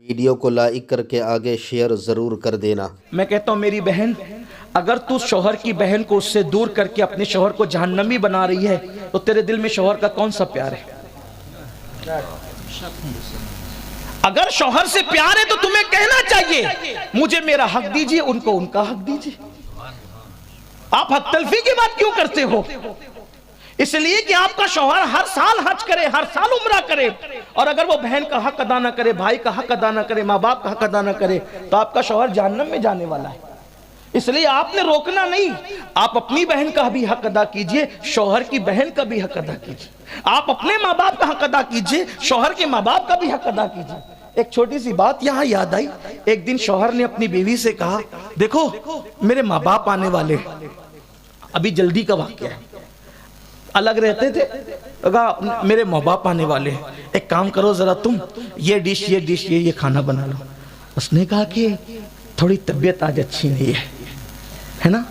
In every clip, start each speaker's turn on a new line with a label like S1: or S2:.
S1: Video کو like کر کے آگے شیئر ضرور کر دینا۔
S2: میں کہتا ہوں میری بہن، اگر تو شوہر کی بہن کو اس سے دور کر کے اپنے شوہر کو جہنمی بنا رہی ہے تو تیرے دل میں شوہر کا کون سا پیار ہے؟ اگر شوہر سے پیار ہے تو تمہیں کہنا چاہیے مجھے میرا حق دیجئے، ان کو ان کا حق دیجئے۔ آپ حق تلفی کی بات کیوں کرتے ہو؟ اس لیے کہ آپ کا شوہر ہر سال حج کرے، ہر سال عمرہ کرے، اور اگر وہ بہن کا حق ادا نہ کرے، بھائی کا حق ادا نہ کرے، ماں باپ کا حق ادا نہ کرے تو آپ کا شوہر جہنم میں جانے والا ہے۔ اس لیے آپ نے روکنا نہیں، آپ اپنی بہن کا بھی حق ادا کیجئے، شوہر کی بہن کا بھی حق ادا کیجئے۔ آپ اپنے ماں باپ کا حق ادا کیجئے، شوہر کے ماں باپ کا بھی حق ادا کیجئے۔ ایک چھوٹی سی بات یہاں یاد آئی، ایک دن شوہر نے اپنی بیوی سے کہا دیکھو میرے ماں باپ آنے والے، ابھی جلدی کا واقعہ ہے، الگ رہتے تھے، کہا میرے ماں باپ آنے والے ہیں، ایک کام کرو ذرا تم یہ ڈش یہ کھانا بنا لو۔ اس نے کہا کہ تھوڑی طبیعت آج اچھی نہیں ہے نا،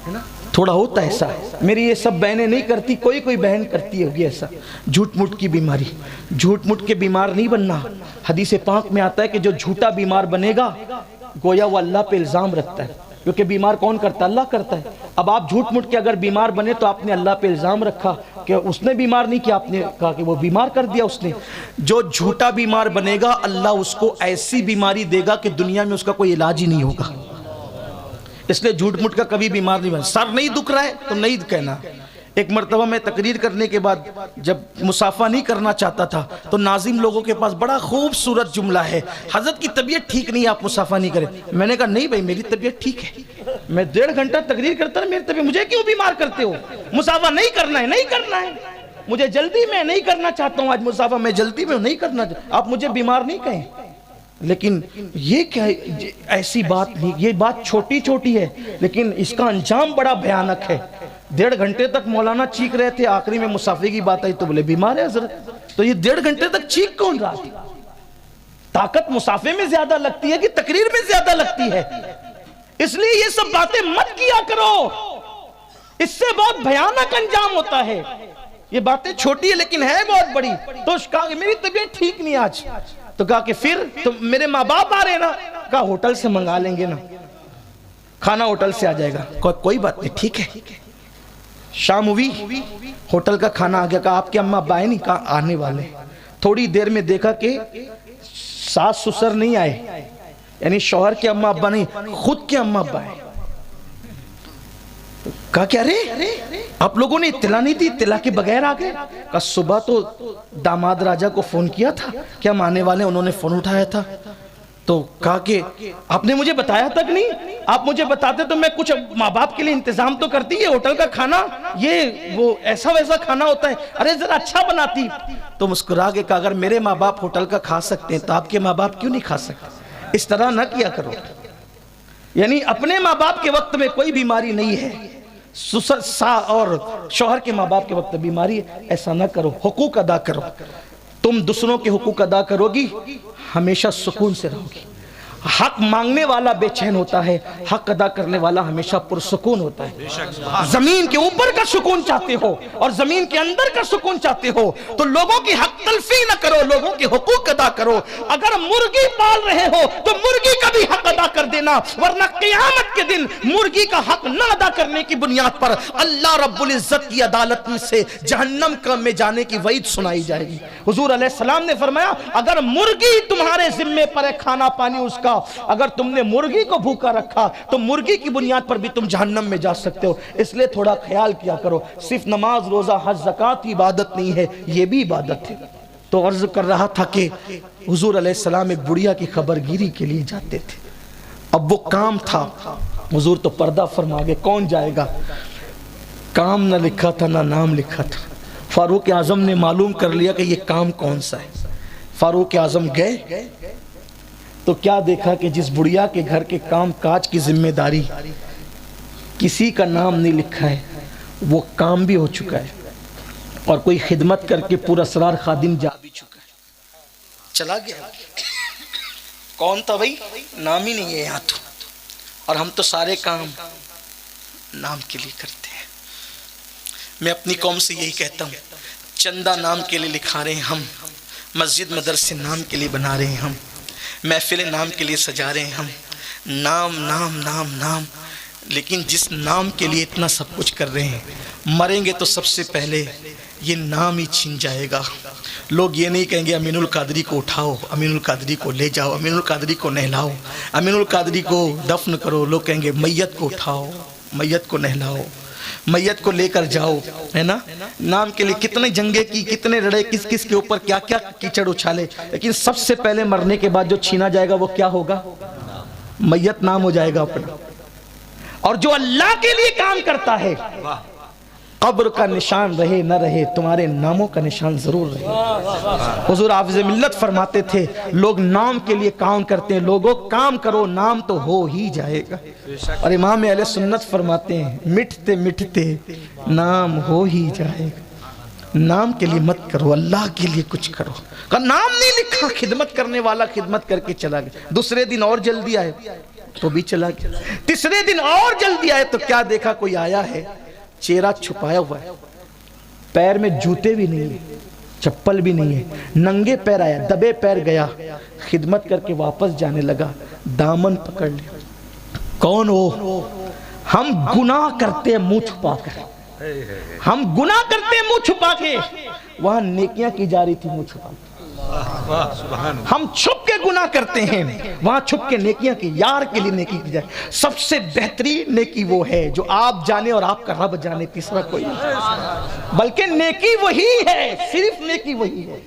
S2: تھوڑا ہوتا ہے ایسا، میری یہ سب بہنیں نہیں کرتی، کوئی بہن کرتی ہوگی ایسا، جھوٹ موٹ کی بیماری، جھوٹ موٹ کے بیمار نہیں بننا۔ حدیث پاک میں آتا ہے کہ جو جھوٹا بیمار بنے گا گویا وہ اللہ پہ الزام رکھتا ہے، کیونکہ بیمار کون کرتا ہے؟ اللہ کرتا ہے۔ اب آپ جھوٹ موٹ کے اگر بیمار بنے تو آپ نے اللہ پہ الزام رکھا کہ اس نے بیمار نہیں کیا، آپ نے کہا کہ وہ بیمار کر دیا اس نے۔ جو جھوٹا بیمار بنے گا اللہ اس کو ایسی بیماری دے گا کہ دنیا میں اس کا کوئی علاج ہی نہیں ہوگا۔ اس لیے جھوٹ موٹ کا کبھی بیمار نہیں بنا۔ سر نہیں دکھ رہا ہے تو نہیں کہنا۔ ایک مرتبہ میں تقریر کرنے کے بعد جب مصافحہ نہیں کرنا چاہتا تھا تو ناظم لوگوں کے پاس بڑا خوبصورت جملہ ہے، حضرت کی طبیعت ٹھیک نہیں ہے آپ مصافحہ نہیں کریں۔ میں نے کہا نہیں بھائی میری طبیعت ٹھیک ہے، میں 1.5 گھنٹہ تقریر کرتا ہے، میری طبیعت، مجھے کیوں بیمار کرتے ہو؟ مصافحہ نہیں کرنا ہے، نہیں کرنا ہے، مجھے جلدی میں نہیں کرنا چاہتا ہوں آج مصافحہ، میں جلدی میں نہیں کرنا چاہتا، آپ مجھے بیمار نہیں کہیں۔ لیکن یہ کیا ایسی بات نہیں، یہ بات چھوٹی چھوٹی ہے لیکن اس کا انجام بڑا بھیانک ہے۔ 1.5 گھنٹے تک مولانا چیخ رہے تھے، آخری میں مصافحے کی بات آئی تو بولے بیمار ہے حضرت، تو یہ 1.5 گھنٹے تک چیخ کون رہا تھا؟ طاقت مصافحے میں زیادہ لگتی ہے کہ تقریر میں زیادہ لگتی ہے؟ اس لیے یہ سب باتیں مت کیا کرو، اس سے بہت بھیانک انجام ہوتا ہے۔ یہ باتیں چھوٹی ہے لیکن ہے بہت بڑی۔ تو کہا کہ میری طبیعت ٹھیک نہیں آج، تو کہا کہ پھر تو میرے ماں باپ آ رہے نا، کہا ہوٹل سے منگا لیں گے نا، کھانا ہوٹل سے آ جائے گا، کوئی بات نہیں ٹھیک ہے۔ شام ہوئی، ہوٹل کا کھانا آ گیا، کہا آپ کے اماں ابا آئے نہیں؟ کہا آنے والے۔ تھوڑی دیر میں دیکھا کہ ساس سسر نہیں آئے، یعنی شوہر کے اماں ابا نہیں، خود کے اماں ابا آئے۔ کہا کہ ارے آپ لوگوں نے اطلاع نہیں دی، اطلاع کے بغیر آ گئے؟ کہا صبح تو داماد راجہ کو فون کیا تھا کہ ہم آنے والے ہیں، انہوں نے فون اٹھایا تھا، تو کہا کہ آپ نے مجھے بتایا تک نہیں، آپ مجھے بتاتے تو میں کچھ ماں باپ کے لیے انتظام تو کرتی، یہ ہوٹل کا کھانا یہ وہ ایسا ویسا کھانا ہوتا ہے، ارے ذرا اچھا بناتی۔ تو مسکرا کے کہا اگر میرے ماں باپ ہوٹل کا کھا سکتے ہیں تو آپ کے ماں باپ کیوں نہیں کھا سکتے؟ اس طرح نہ کیا کرو، یعنی اپنے ماں باپ کے وقت میں کوئی بیماری نہیں ہے، اور شوہر کے ماں باپ کے وقت بیماری ہے، ایسا نہ کرو، حقوق ادا کرو۔ تم دوسروں کے حقوق ادا کرو گی ہمیشہ سکون سے رہو گی۔ حق مانگنے والا بے چین ہوتا ہے، حق ادا کرنے والا ہمیشہ پرسکون ہوتا ہے۔ زمین کے اوپر کا سکون چاہتے ہو اور زمین کے اندر کا سکون چاہتے ہو تو لوگوں کی حق تلفی نہ کرو، لوگوں کے حقوق ادا کرو۔ اگر مرغی پال رہے ہو تو مرغی کا بھی حق ادا کر دینا، ورنہ قیامت کے دن مرغی کا حق نہ ادا کرنے کی بنیاد پر اللہ رب العزت کی عدالت سے جہنم میں جانے کی وعید سنائی جائے گی۔ حضور علیہ السلام نے فرمایا اگر مرغی تمہارے ذمے پر ہے، کھانا پانی اس کا، اگر تم نے مرغی کو بھوکا رکھا تو مرغی کی بنیاد پر بھی تم جہنم میں جا سکتے ہو۔ اس لیے تھوڑا خیال کیا کرو، صرف نماز روزہ حج زکوٰۃ عبادت نہیں ہے، یہ بھی عبادت ہے۔ تو عرض کر رہا تھا کہ حضور علیہ السلام ایک بڑھیا کی خبر گیری کے لیے جاتے تھے، اب وہ کام تھا، حضور تو پردہ فرما گئے، کون جائے گا؟ کام نہ لکھا تھا نہ نام لکھا تھا۔ فاروق اعظم نے معلوم کر لیا کہ یہ کام کون سا ہے۔ فاروق اعظم گئے تو کیا دیکھا کہ جس بڑھیا کے گھر کے کام کاج کی ذمہ داری کسی کا نام نہیں لکھا ہے، وہ کام بھی ہو چکا ہے اور کوئی خدمت کر کے پورا اسرار خادم جا بھی چکا ہے، چلا گیا۔ کون تھا بھائی؟ نام ہی نہیں ہے یہاں تو، اور ہم تو سارے کام نام کے لیے کرتے ہیں۔ میں اپنی قوم سے یہی کہتا ہوں، چندہ نام کے لیے لکھا رہے ہیں ہم، مسجد مدرسے نام کے لیے بنا رہے ہیں ہم، محفل نام کے لیے سجا رہے ہیں ہم، نام نام نام نام، لیکن جس نام کے لیے اتنا سب کچھ کر رہے ہیں، مریں گے تو سب سے پہلے یہ نام ہی چھن جائے گا۔ لوگ یہ نہیں کہیں گے امین القادری کو اٹھاؤ، امین القادری کو لے جاؤ، امین القادری کو نہلاؤ، امین القادری کو دفن کرو۔ لوگ کہیں گے میت کو اٹھاؤ، میت کو نہلاؤ، میت کو لے کر جاؤ، ہے نا؟ نام کے لیے کتنے جنگیں کی، کتنے لڑے، کس کس کے اوپر کیا کیا کیچڑ اچھالے، لیکن سب سے پہلے مرنے کے بعد جو چھینا جائے گا وہ کیا ہوگا؟ میت نام ہو جائے گا اپنا۔ اور جو اللہ کے لیے کام کرتا ہے، قبر کا نشان رہے نہ رہے، تمہارے ناموں کا نشان ضرور رہے۔ حضور حافظ ملت فرماتے تھے لوگ نام کے لیے کام کرتے ہیں، لوگوں کام کرو نام تو ہو ہی جائے گا۔ اور امام اہل سنت فرماتے ہیں مٹتے مٹتے نام ہو ہی جائے گا۔ نام کے لیے مت کرو، اللہ کے لیے کچھ کرو۔ کہ نام نہیں لکھا، خدمت کرنے والا خدمت کر کے چلا گیا، دوسرے دن اور جلدی آئے تو بھی چلا گیا، تیسرے دن اور جلدی آئے تو کیا دیکھا کوئی آیا ہے چہرہ چھپایا ہوا ہے، پیر میں جوتے بھی نہیں ہیں، چپل بھی نہیں ہے، ننگے پیر آیا، دبے پیر گیا، خدمت کر کے واپس جانے لگا، دامن پکڑ لیا۔ کون ہو؟ ہم گناہ کرتے ہیں منہ چھپا کر، ہم گناہ کرتے ہیں منہ چھپا کے، وہاں نیکیاں کی جا رہی تھی منہ چھپا کے۔ ہم چھپ کے گناہ کرتے ہیں، وہاں چھپ کے نیکیاں کی، یار کے لیے نیکی کی جائے۔ سب سے بہترین نیکی وہ ہے جو آپ جانے اور آپ کا رب جانے، تیسرا کوئی نہیں، بلکہ نیکی وہی ہے، صرف نیکی وہی ہے،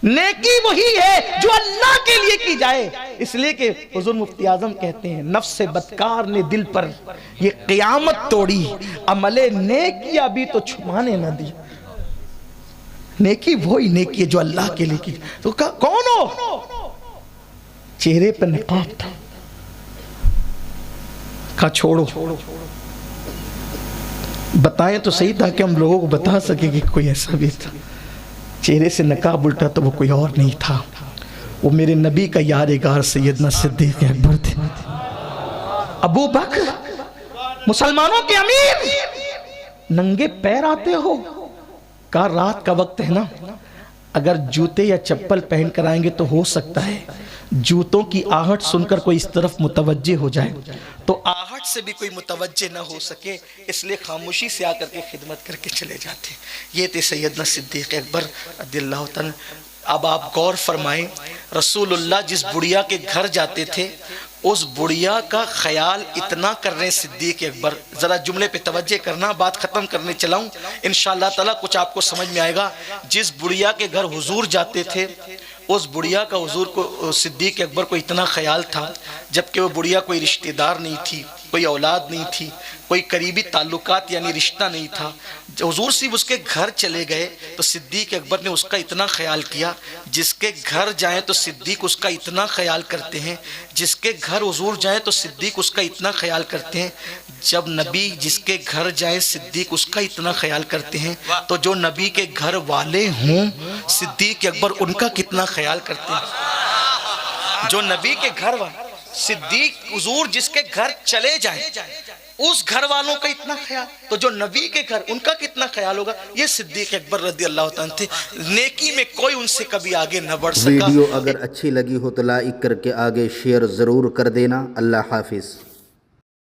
S2: نیکی وہی ہے جو اللہ کے لیے کی جائے۔ اس لیے کہ حضور مفتی اعظم کہتے ہیں نفس بدکار نے دل پر یہ قیامت توڑی، عمل نیکی ابھی تو چھپانے نہ دی۔ نیکی وہی نیکی ہے جو اللہ کے لیے کی۔ تو کہا کون ہو؟ چہرے پر نقاب تھا، کہا چھوڑو، بتائیں تو صحیح تاکہ ہم لوگوں کو بتا سکیں کہ کوئی ایسا بھی تھا۔ چہرے سے نقاب الٹا تو وہ کوئی اور نہیں تھا، وہ میرے نبی کا یار غار سیدنا صدیق اکبر تھے۔ ابو بکر مسلمانوں کے امیر، ننگے پیر آتے ہو؟ کہا رات کا وقت ہے نا، اگر جوتے یا چپل پہن کر آئیں گے تو ہو سکتا ہے جوتوں کی آہٹ سن کر کوئی اس طرف متوجہ ہو جائے، تو آہٹ سے بھی کوئی متوجہ نہ ہو سکے، اس لیے خاموشی سے آ کر کے خدمت کر کے چلے جاتے۔ یہ تھے سیدنا صدیق اکبر رضی اللہ تعالیٰ۔ اب آپ غور فرمائیں، رسول اللہ جس بڑیا کے گھر جاتے تھے اس بڑیا کا خیال اتنا کر رہے ہیں صدیق اکبر۔ ذرا جملے پہ توجہ کرنا، بات ختم کرنے چلاؤں، انشاءاللہ تعالیٰ کچھ آپ کو سمجھ میں آئے گا۔ جس بڑیا کے گھر حضور جاتے تھے اس بڑیا کا حضور کو، صدیق اکبر کو اتنا خیال تھا، جبکہ وہ بڑیا کوئی رشتہ دار نہیں تھی، کوئی اولاد نہیں تھی، کوئی قریبی تعلقات یعنی رشتہ نہیں تھا۔ حضور صرف اس کے گھر چلے گئے تو صدیق اکبر نے اس کا اتنا خیال کیا، جس کے گھر جائیں تو صدیق اس کا اتنا خیال کرتے ہیں، جس کے گھر حضور جائیں تو صدیق اس کا اتنا خیال کرتے ہیں، جب نبی جس کے گھر جائیں صدیق اس کا اتنا خیال کرتے ہیں، تو جو نبی کے گھر والے ہوں صدیق اکبر ان کا کتنا خیال کرتے ہیں۔ جو نبی کے گھر والے، صدیق حضور جس کے گھر چلے جائیں اس گھر والوں کا اتنا خیال، تو جو نبی کے گھر ان کا کتنا خیال ہوگا۔ یہ صدیق اکبر رضی اللہ تعالیٰ تھے، نیکی میں کوئی ان سے کبھی آگے نہ بڑھ سکا۔
S1: ویڈیو اگر اچھی لگی ہو تو لائک کر کے آگے شیئر ضرور کر دینا۔ اللہ حافظ۔